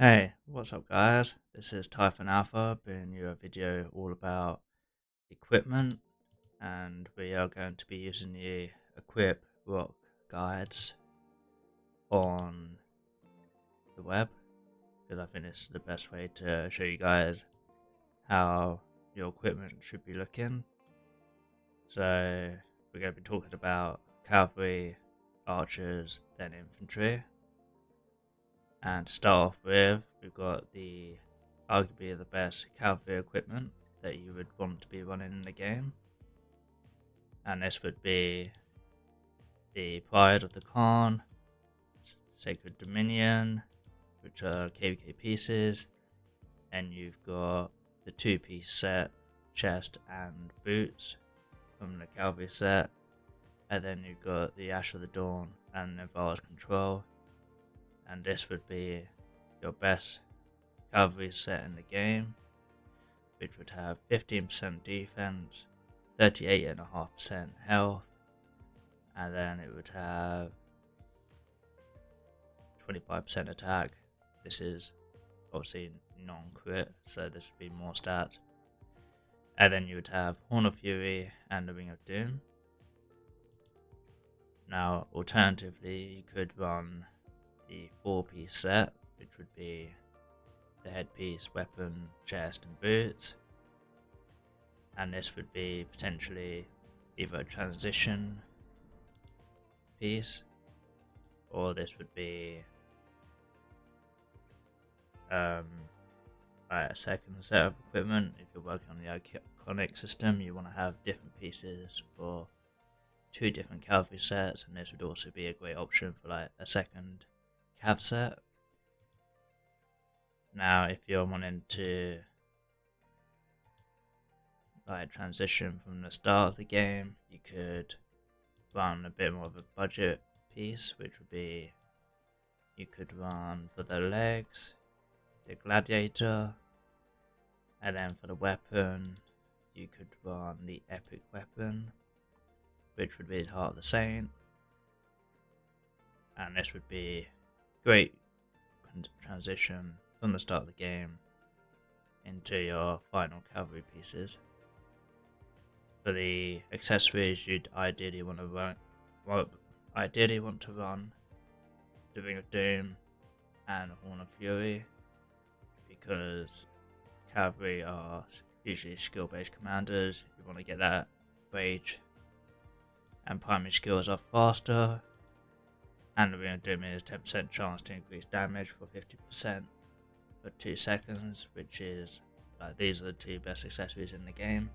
Hey, what's up guys? This is Typhon Alpha bringing you a video all about equipment, and we are going to be using the equip rock guides on the web because I think this is the best way to show you guys how your equipment should be looking. So we're going to be talking about cavalry, archers, then infantry. And to start off with, we've got the arguably the best cavalry equipment that you would want to be running in the game. And this would be the Pride of the Khan, Sacred Dominion, which are KVK pieces. And you've got the 2-piece set, chest and boots from the cavalry set. And then you've got the Ash of the Dawn and Navarre's Control. And this would be your best cavalry set in the game, which would have 15% defense, 38.5% health, and then it would have 25% attack. This is obviously non-crit, so this would be more stats. And then you would have Horn of Fury and the Ring of Doom. Now, alternatively, you could run the 4-piece set, which would be the headpiece, weapon, chest and boots. And this would be potentially either a transition piece, or this would be a second set of equipment. If you're working on the iconic system, you want to have different pieces for 2 different cavalry sets, and this would also be a great option for like a second cav set. Now, if you're wanting to like transition from the start of the game, you could run a bit more of a budget piece, which would be you could run for the legs, the gladiator, and then for the weapon, you could run the epic weapon, which would be the Heart of the Saint. And this would be great transition from the start of the game into your final cavalry pieces. For the accessories, you'd ideally want to run the Ring of Doom and Horn of Fury, because cavalry are usually skill-based commanders. You want to get that rage and primary skills off faster. And the Ring of Doom is 10% chance to increase damage for 50% for 2 seconds, which is like these are the 2 best accessories in the game.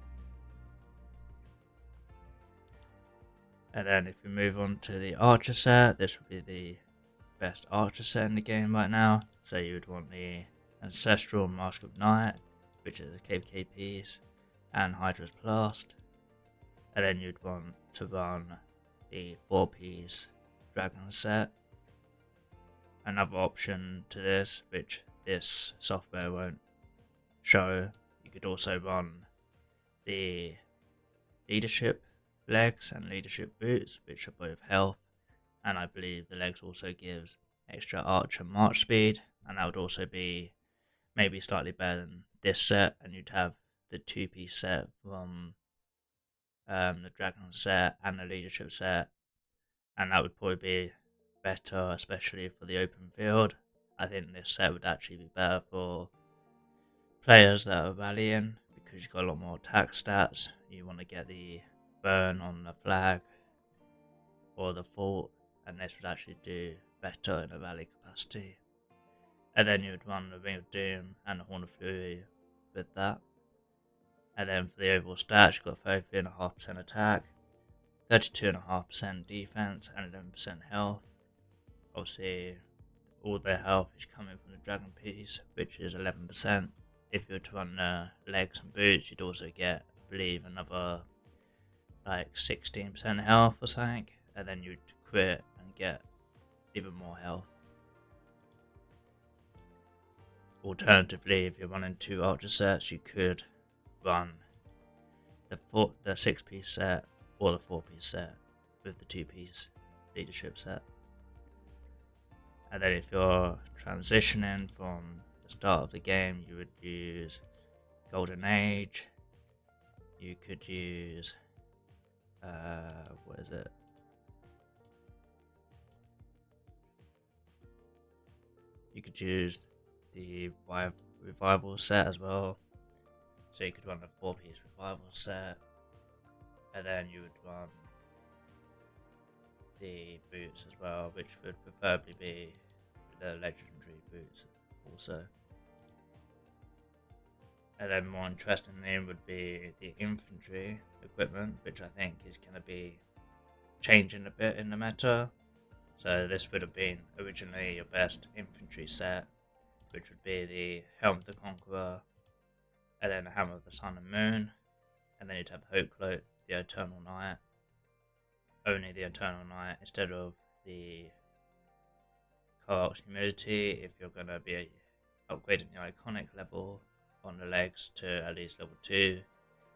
And then if we move on to the archer set, this would be the best archer set in the game right now. So you would want the Ancestral Mask of Night, which is a KVK piece, and Hydra's Blast. And then you'd want to run the 4-piece Dragon set. Another option to this, which this software won't show, you could also run the leadership legs and leadership boots, which are both health, and I believe the legs also gives extra archer march speed, and that would also be maybe slightly better than this set. And you'd have the 2-piece set from the dragon set and the leadership set, and that would probably be better, especially for the open field. I think this set would actually be better for players that are rallying, because you've got a lot more attack stats. You want to get the burn on the flag or the fort, and this would actually do better in a rally capacity. And then you would run the Ring of Doom and the Horn of Fury with that. And then for the overall stats, you've got 33.5% attack, 32.5% defense, and 11% health. Obviously, all their health is coming from the dragon piece, which is 11%. If you were to run the legs and boots, you'd also get, I believe, another like 16% health or something, and then you'd crit and get even more health. Alternatively, if you're running 2 archer sets, you could run the 6-piece set or the 4-piece set with the 2-piece leadership set. And then if you're transitioning from the start of the game, you would use Golden Age. You could use what is it? You could use the revival set as well. So you could run a 4-piece revival set, and then you would run the boots as well, which would preferably be the legendary boots also. And then more interestingly would be the infantry equipment, which I think is going to be changing a bit in the meta. So this would have been originally your best infantry set, which would be the Helm of the Conqueror, and then the Hammer of the Sun and Moon, and then you'd have Hope Cloak, the Eternal Knight, only the Eternal Knight instead of the Corax Humility. If you're going to be upgrading the iconic level on the legs to at least level 2,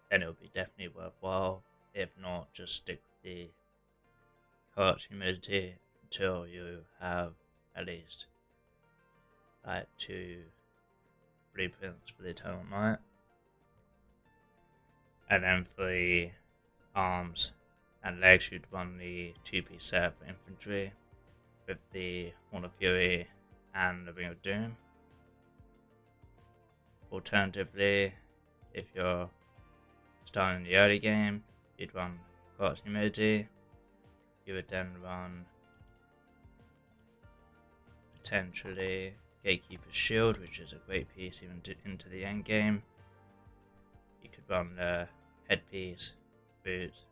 then it would be definitely worthwhile. If not, just stick with the Corax Humility until you have at least like 2 blueprints for the Eternal Knight. And then for the arms and legs, you'd run the 2-piece set for infantry with the Horn of Fury and the Ring of Doom. Alternatively, if you're starting in the early game, you'd run Corax Humility. You would then run potentially Gatekeeper's Shield, which is a great piece even into the end game. You could run the headpiece, boots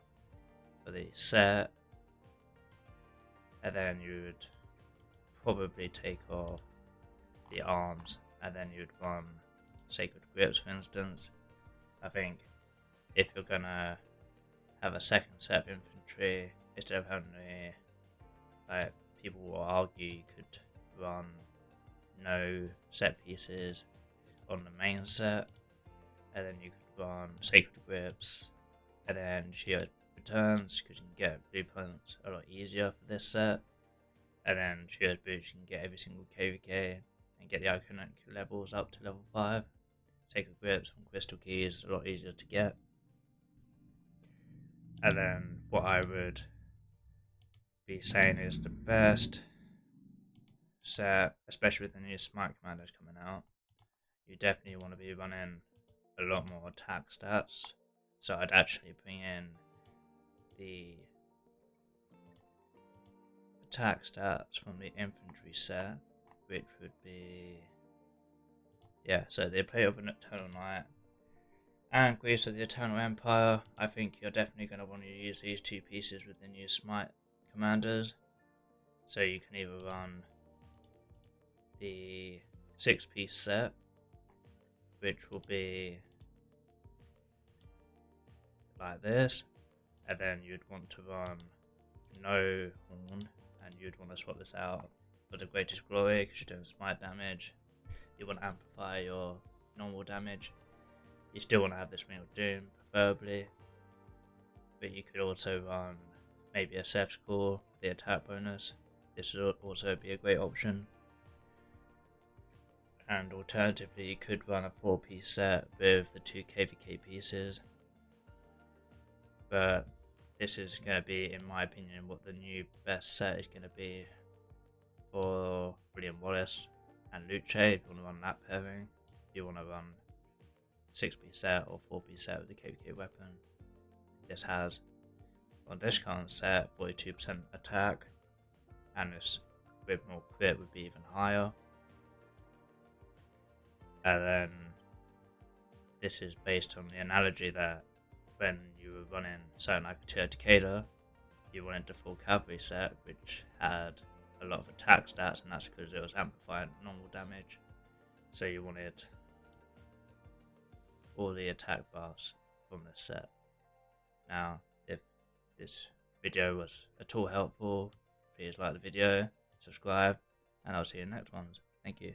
for the set, and then you would probably take off the arms, and then you'd run Sacred Grips, for instance. I think if you're gonna have a second set of infantry, instead of having like people will argue you could run no set pieces on the main set, and then you could run Sacred Grips, and then Shield Returns, because you can get blueprints a lot easier for this set, and then Shield Boots, you can get every single KVK and get the iconic levels up to level 5. Sacred Grips and Crystal Keys is a lot easier to get. And then what I would be saying is the best set, especially with the new smite commanders coming out, you definitely want to be running a lot more attack stats. So I'd actually bring in the attack stats from the infantry set, which would be, yeah, so the Plate of an Eternal Knight and Greaves of the Eternal Empire. I think you're definitely going to want to use these 2 pieces with the new smite commanders. So you can either run the 6-piece set, which will be like this, and then you'd want to run no horn, and you'd want to swap this out for the Greatest Glory because you're doing smite damage. You want to amplify your normal damage. You still want to have this Ring of Doom, preferably, but you could also run maybe a Seth's Core, the attack bonus. This would also be a great option. And alternatively, you could run a 4-piece set with the 2 KVK pieces. But this is going to be, in my opinion, what the new best set is going to be for William Wallace and Luce. If you want to run that pairing, you want to run 6-piece set or 4-piece set with the KVK weapon. This has, on this current set, 42% attack, and this with more crit would be even higher. And then this is based on the analogy that when you were running something like a Decatur, you wanted the full cavalry set, which had a lot of attack stats, and that's because it was amplifying normal damage. So you wanted all the attack buffs from this set. Now, if this video was at all helpful, please like the video, subscribe, and I'll see you in the next ones. Thank you.